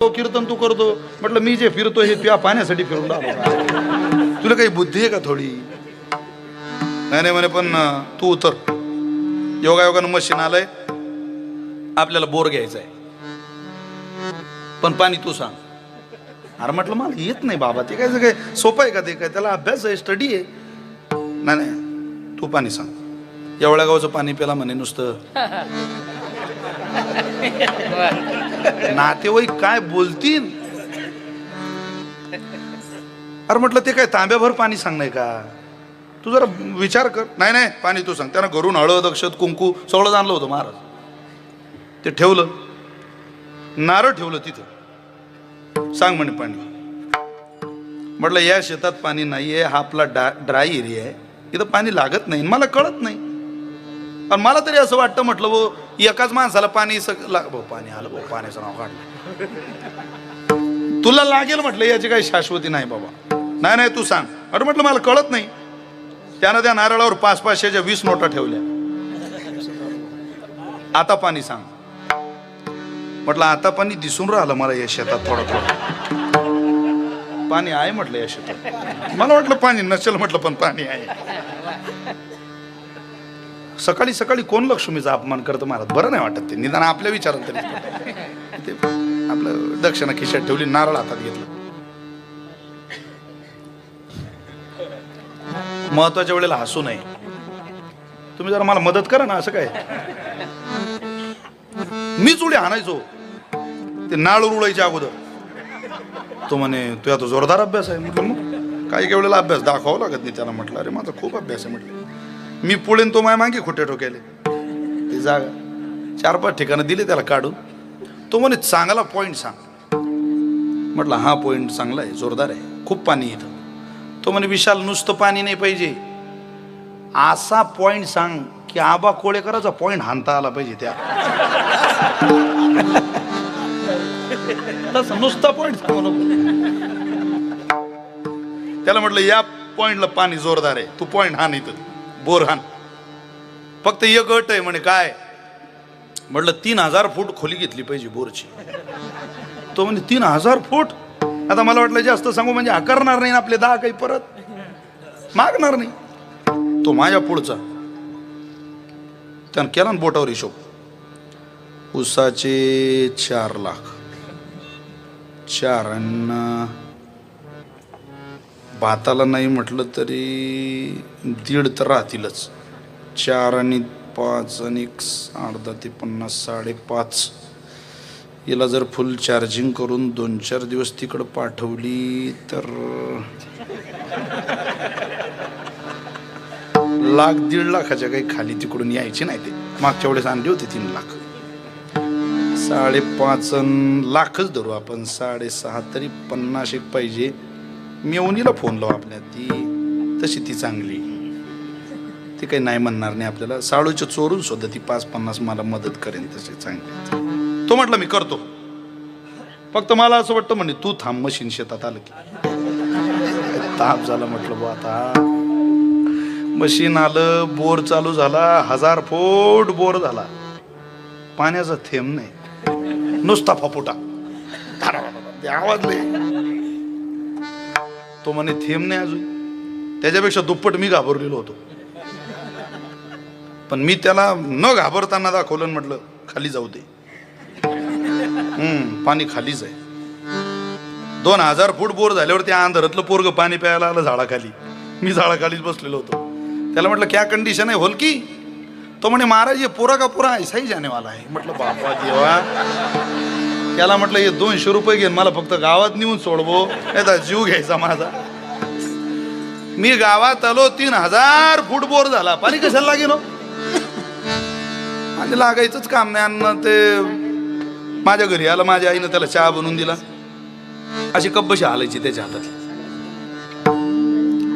कीर्तन तू करतो. म्हटलं मी जे फिरतो हे तुझ्या पाण्यासाठी फिरून आलो. तुला काही बुद्धी आहे का थोडी? नाही नाही म्हणे, पण तू उतर. योगायोगानं मशीन आलंय, आपल्याला बोर घ्यायचा आहे, पण पाणी तू सांग. अरे म्हटलं मला येत नाही बाबा, ते काय सोपं आहे का? ते काय त्याला अभ्यास आहे, स्टडी आहे. नाही नाही तू पाणी सांग. एवढ्या गावचं पाणी प्याला म्हणे नुसतं. नातेवाईक काय बोलतील. अरे म्हटलं ते काय तांब्याभर पाणी सांगणार का? तू जरा विचार कर. नाही नाही पाणी तू सांग. त्यानं घरून हळद अक्षत कुंकू सगळं आणलं होतं महाराज. ते ठेवलं, नारळ ठेवलं तिथं. सांग म्हणे पाणी. म्हटलं या शेतात पाणी नाहीये, हा आपला ड्राय एरिया आहे, इथं पाणी लागत नाही, मला कळत नाही. पण मला तरी असं वाटतं, म्हटलं वो एकाच माणसाला पाणी पाणी आलं भाऊ, पाण्याचं नाव काढलं. तुला लागेल म्हटलं, याची काही शाश्वती नाही बाबा. नाही नाही तू सांग. अरे म्हटलं मला कळत नाही. त्यानं त्या नारळावर 500-500च्या 20 नोटा ठेवल्या. आता पाणी सांग. म्हटलं आता पाणी दिसून राहिलं मला या शेतात थोडं थोडं पाणी आहे. म्हटलं या शेतात मला वाटलं पाणी नसेल, म्हटलं पण पाणी आहे. सकाळी सकाळी कोण लक्ष्मीचा अपमान करतं महाराज? बरं नाही वाटत ते. निदान आपल्या विचारात तरी ते आपलं दक्षिणा खिशात ठेवली, नारळ हातात घेतलं. महत्वाच्या वेळेला हसू नये. तुम्ही जरा मला मदत करा ना. असं काय मीच उडी हाणायचो ते नाळ उडवायच्या अगोदर. तो म्हणे तुझा तो जोरदार अभ्यास आहे. म्हटलं मग काही वेळेला अभ्यास दाखवावं लागत नाही त्याला. म्हटलं अरे माझा खूप अभ्यास आहे. म्हटलं मी पुढे तो माय मागे खोटे ठोकेले. ते जागा 4-5 ठिकाणं दिले त्याला काढून. तो म्हणे चांगला पॉईंट सांग. म्हटलं हा पॉईंट चांगला आहे, जोरदार आहे, खूप पाणी इथं. तो म्हणे विशाल नुसतं पाणी नाही पाहिजे, असा पॉईंट सांग की आबा कोळेकराचा पॉईंट हाणता आला पाहिजे त्या. तसं नुसता पॉईंट सांगू नको. त्याला म्हटलं या पॉईंटला पाणी जोरदार आहे, तू पॉईंट हाण इथं, बोर हाण. फक्त एक अट आहे म्हणे. काय? म्हटलं 3000 फूट खोली घेतली पाहिजे बोरची. तो म्हणजे 3000 फूट. आता मला वाटलं जास्त सांगू म्हणजे आकारणार नाही आपले 10 काही परत मागणार नाही. तो माझ्या पुढचा त्यानं केला ना बोटावर हिशोब. उसाचे 4 लाख, 4 अन्न भाताला नाही म्हटलं तरी 1.5 तर राहतीलच. 4 आणि 5 आणि 8 ते 50, 5.5. याला जर फुल चार्जिंग करून 2-4 दिवस तिकडं पाठवली तर 1.5 लाखाच्या काही खाली तिकडून यायची नाही. ते मागच्या वेळेस आणली होती 3 लाख. 5.5 लाखच धरू आपण, 6.5 तरी 50 एक पाहिजे. मेवणीला फोन लावू आपल्या, ती तशी ती चांगली, ती काही नाही म्हणणार नाही आपल्याला. साडूच्या चोरून सुद्धा ती 5-50 मला मदत करेन तशी चांगली. तो म्हटलं मी करतो, फक्त मला असं वाटतं म्हणे तू थांब. मशीन शेतात आलं की ताप झाला. म्हटलं बा आता मशीन आलं, बोर चालू झाला, 1000 फूट बोर झाला, पाण्याचा थेंब नाही, नुसता फपुटा. आवाज लय. तो म्हणे थेंब नाही अजून. त्याच्यापेक्षा दुप्पट मी घाबरलेलो होतो, पण मी त्याला न घाबरताना दाखवलं. म्हटलं खाली जाऊ दे, पाणी खालीच आहे. 2000 फूट बोर झाल्यावर त्या अंधारातलं पोरग पाणी प्यायला आलं झाडाखाली. मी झाडाखालीच बसलेलो होतो. त्याला म्हटलं क्या कंडिशन आहे होलकी? तो म्हणे महाराज ये पूरा का पूरा ऐसा ही जाने वाला आहे. म्हटलं बाबा देवा. त्याला म्हटलं हे 200 रुपये घेऊन मला फक्त गावात नेऊन सोडवो, नाही जीव घ्यायचा माझा. मी गावात आलो, 3000 फूट बोर झाला, पाणी कशाला लागेल? आणि लागायचंच काम नाही. अन्न ते माझ्या घरी आलं, माझ्या आईनं त्याला चहा बनवून दिला. अशी कब्बशी हालायची त्याच्या हातातली.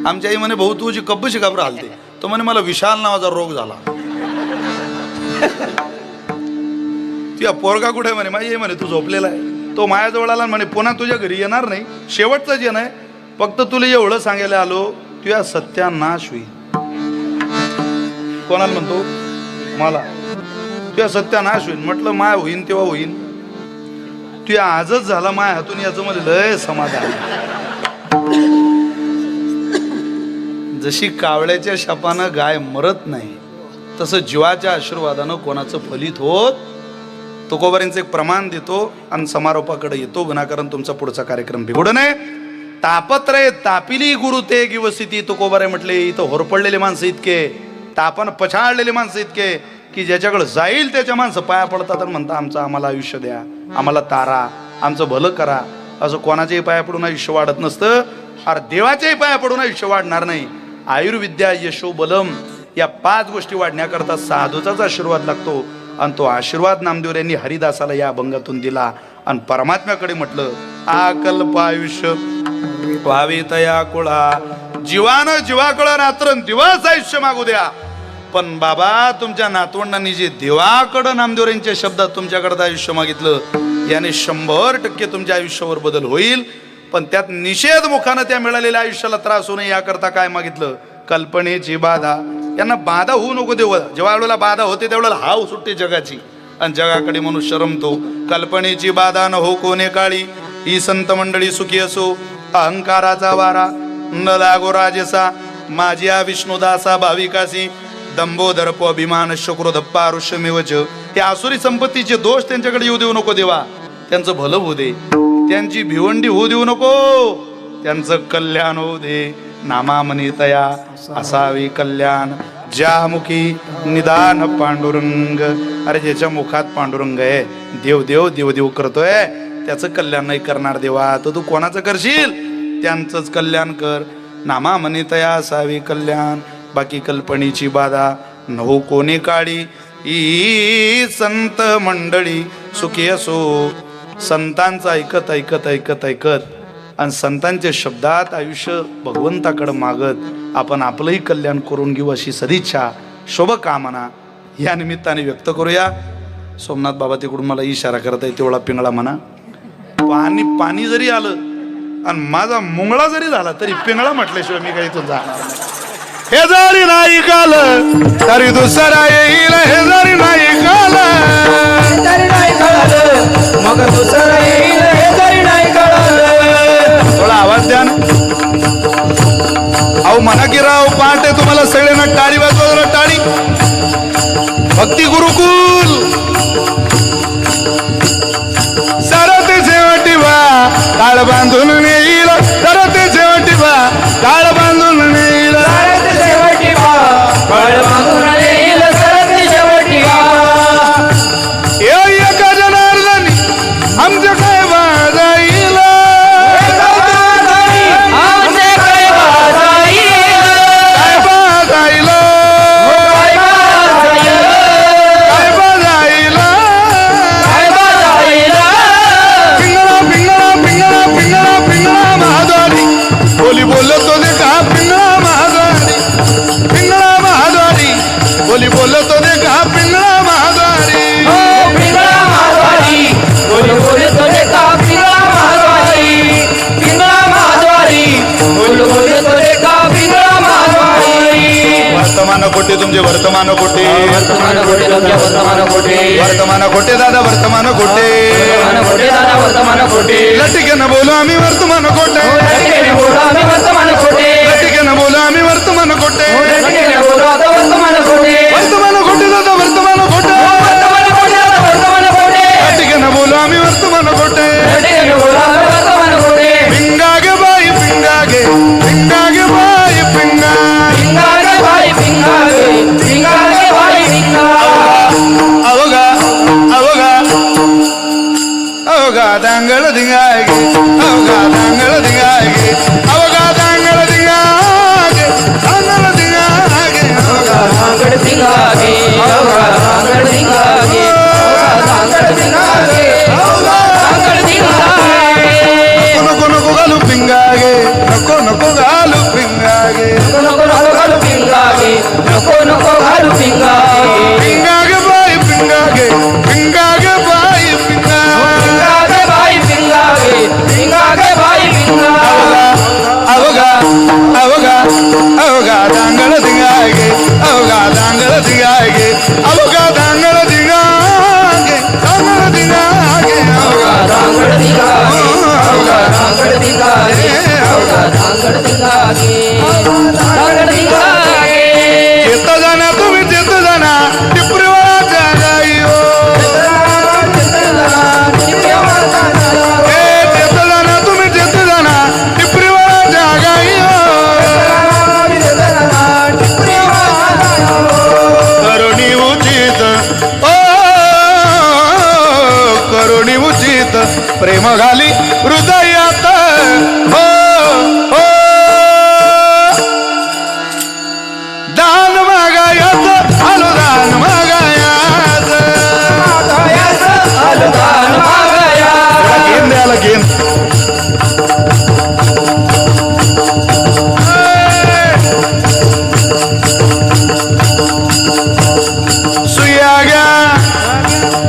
आमच्या आई म्हणे भाऊ तुझी कब्बशी का बरं हालते? तो म्हणे मला विशाल नावाचा रोग झाला. तुझ्या पोरगा कुठे? म्हणे माझी आई म्हणे तू झोपलेला आहे. तो माझ्याजवळ आला म्हणे पुन्हा तुझ्या घरी येणार नाही, शेवटचं जे नाही, फक्त तुला एवढं सांगायला आलो तुझ्या सत्यानाश होईल. कोणाला म्हणतो? मला. तुझ्या सत्यानाश होईल. म्हटलं माय होईन तेव्हा होईन. तू आजच झाला माय हातून याचं मला लय समाधान. जशी कावळ्याच्या शापानं गाय मरत नाही तसं जीवाच्या आशीर्वादानं कोणाचं फलित होत. तुकोबारींचं एक प्रमाण देतो आणि समारोपाकडे येतो, विनाकारण तुमचा पुढचा कार्यक्रम बिघडू नये. तापत्रय तापिली गुरु ते गिवसिती. तुकोबारे म्हटले इथं होरपडलेले माणसं इतके, तापन पछाडलेले माणसं इतके की ज्याच्याकडे जाईल त्याच्या माणसं पाया पडतात आणि म्हणतात आमचं आम्हाला आयुष्य द्या, आम्हाला तारा, आमचं भलं करा. असं कोणाच्याही पाया पडून आयुष्य वाढत नसतं. अरे देवाच्याही पाया पडून आयुष्य वाढणार नाही. आयुर्विद्या यशो बलम या 5 गोष्टी वाढण्याकरता साधूचाच आशीर्वाद लागतो. आणि तो आशीर्वाद नामदेव यांनी हरिदासाला या अभंगातून दिला आणि परमात्म्याकडे म्हटलं आकल्प आयुष्य व्हावे तया कुळा. जीवानं जीवाकडं रात्र दिवस आयुष्य मागू द्या, पण बाबा तुमच्या नातवंडांनी जे देवाकडं नामदेव यांच्या शब्दात तुमच्याकडं आयुष्य मागितलं याने 100% तुमच्या आयुष्यावर बदल होईल. पण त्यात निषेध मुखानं त्या मिळालेल्या आयुष्याला त्रास होऊ नये याकरता काय मागितलं? कल्पनेची बाधा. यांना बाधा होऊ नको देव. जेव्हा वेळेला बाधा होते त्यावेळेला हाव सुटते जगाची आणि जगाकडे मनुष्य रमतो. कल्पनेची बाधा न हो कोणे काळी, ही संत मंडळी सुखी असो. अहंकाराचा वारा न लागो राजसा, माझ्या विष्णुदासा भाविकासी. दंभो दर्प अभिमान शक्रोधप्पा आरुष्यमेवच. हे आसुरी संपत्तीचे दोष त्यांच्याकडे येऊ देऊ नको देवा. त्यांचं भलं होऊ दे, त्यांची भिवंडी होऊ देऊ नको, त्यांचं कल्याण होऊ दे. नामामनी तया असावे कल्याण, ज्या मुखी निदान पांडुरंग. अरे ज्याच्या मुखात पांडुरंग आहे, देव देव देव देव करतोय, त्याचं कल्याण नाही करणार देवा तर तू कोणाचं करशील? त्यांचंच कल्याण कर. नामामनी तया असावे कल्याण, बाकी कल्पनेची बाधा नहो कोणी काळी. ई संत मंडळी सुखी असो. संतांचं ऐकत ऐकत ऐकत ऐकत आणि संतांच्या शब्दात आयुष्य भगवंताकडे मागत आपण आपलंही कल्याण करून घेऊ अशी सदिच्छा शुभकामना या निमित्ताने व्यक्त करूया. सोमनाथ बाबा तिकडून मला इशारा करत आहे तेवढा पिंगळा म्हणा. पाणी पाणी जरी आलं आणि माझा मुंगळा जरी झाला तरी पिंगळा म्हटल्याशिवाय मी काही इथून जाणार. हे जरी नाही काल तरी दुसरा येईल, हे जरी नाही काल तरी नाही कळलं, मग दुसरं येईल, हे तरी नाही कळलं. थोडा आवाज द्या ना. अहो म्हणा की राव पहाटे तुम्हाला सगळ्यांना टाळी वाजवा, टाळी. भक्ती गुरुकुल सरत शेवटी बा काळ बांधून नेईल, सरत शेवटी बा काळ बांधून नेईल, सरत शेवटी बा काळ बांधून नेईल, सरत शेवटी बा. एका जनार्दनी आमच्या काय वाजाईल, आमचे काय वाजाईल, काय वाजाईल, काय वाजाईल, काय वाजाईल. काय वाजाईल. पिंगळा पिंगळा पिंगळा पिंगळा पिंगळा महाद्वारी बोली बोलतो दे का पिंगळा महाद्वारी, पिंगळा महाद्वारी बोली बोलतो दे का पिंगळा महाद्वारी. हो पिंगळा महाद्वारी बोल बोलतो रे का पिंगळा महाद्वारी, पिंगळा महाद्वारी बोल बोलतो रे का पिंगळा महाद्वारी. वर्तमान कोटे तुमचे वर्तमान कोटे, वर्तमान कोटे तुमच्या वर्तमान कोटे, वर्तमान कोटे दादा वर्तमान कोटे. वर्तमान कोटे दादा वर्तमान कोटे. लटिकेनं बोलू आम्ही वर्तमान कोटे, लटकेने बोलू आम्ही वर्तमान कोटे, लटिकेनं बोलू आम्ही वर्तमान कोटे. लटकेने बोलू आता वर्तमान कोटे, वर्तमान कोटे दादा वर्तमान कोटे, वर्तमान कोटे दादा वर्तमान कोटे. लटिकेनं बोलू आम्ही वर्तमान कोटे. लटकेने बोलू आता वर्तमान कोटे. पिंगा गे बाई पिंगा गे, पिंगा गे बाई पिंगा. पिंगा गे भाई पिंगा गे, पिंगा गे भाई पिंगा. अवघा अवघा अवघा दांगळ धिंगाय गे, अवघा दांगळ धिंगाय गे, अवघा दांगळ धिंगागे, दांगळ धिंगागे, अवघा सांगड भिंगागे, अवघा सांगड भिंगागे, अवघा सांगड भिंगागे, अवघा सांगड भिंगागे. नको नको घालू पिंगागे, नको नको घालू पिंगागे. नको नको घालू भिंगागे, नको नको घालू भिंगागे. पिंगागे बाई पिंगागे, पिंगागे बाई पिंगा. भिंगागे भाई भिंगागे, भिंगागे भाई भिंगा. झाली हृदयात हो हो दान मागायात आलो दान मागायात दान मागाया घेन द्यायला घेन सुया घ्या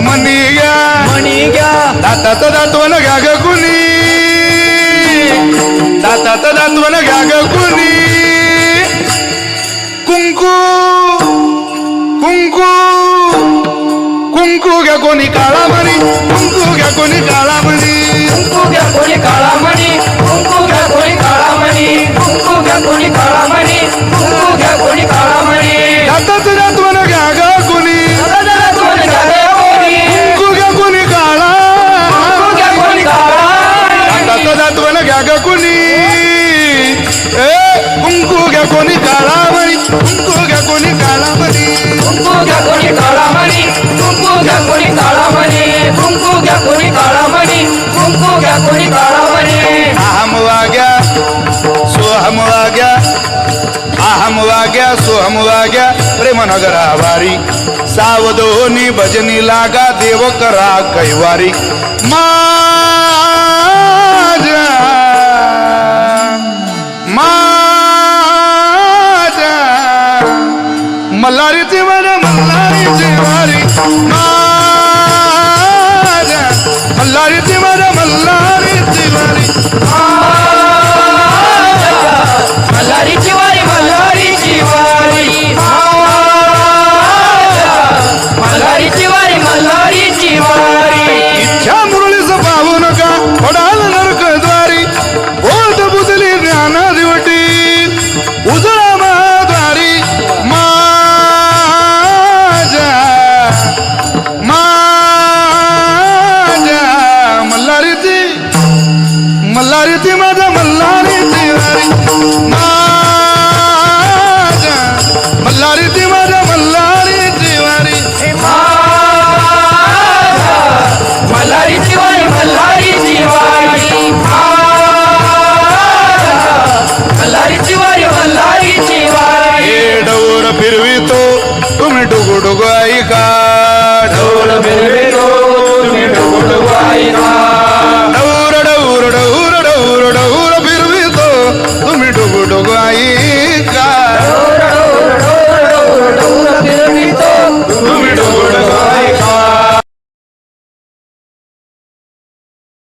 मनी घ्या मणी घ्या दाताचं दातवण घ्या ग कुणी दाताचं दातवण घ्या ग कुणी कुंकू कुंकू कुंकू घ्या कोणी काळा मणी कुंकू घ्या कोणी काळा मणी कुंकू घ्या कोणी काळा मणी कुंकू घ्या कोणी काळा मणी कुंकू घ्या कोणी काळा मणी कुंकू घ्या कोणी काळा मणी दाताचं दातवण घ्या ग कुणी कुंकू घ्या कोणी काळा दाताचं दातवण घ्या ग कुणी ए कुंकू घ्या कोणी काळा मणी कुंकू घ्या कोणी काळा मणी कुंकू घ्या कोणी काळा मणी कुंकू घ्या कोणी काळा मणी कुंकू घ्या कोणी काळा मणी कुंकू घ्या कोणी काळा मणी अहम वाग्या सोहम वाग्या अहम वाग्या सोहम वाग्या प्रेम नगरा वारी सावधोनी भजनी लागा देव करा कैवारी माझ्या माझ्या मल्हारीची वर मल्हारीची वारी माझ्या मल्हारीची वर मल्हारीची वारी मल्हारीची वारी मल्हारीची वारी मल्हारीची वारी मल्हारीची वारी इच्छा मुरळीच पाहू नका पडाल नरक द्वारी बोट बुजली ज्ञान दिवटी उजळा महाद्वारी माझ्या माझ्या मल्हारीची मल्हारीची माझ्या मल्हारीची वारी माझ्या मल्हारीची माझ्या मल्हारीची वारी मल्हारीची वारी मल्हारीची वारी मल्हारीची वारी मल्हारीची वारी हे डोर फिरवितो तुम्ही डुगू डुगू ऐका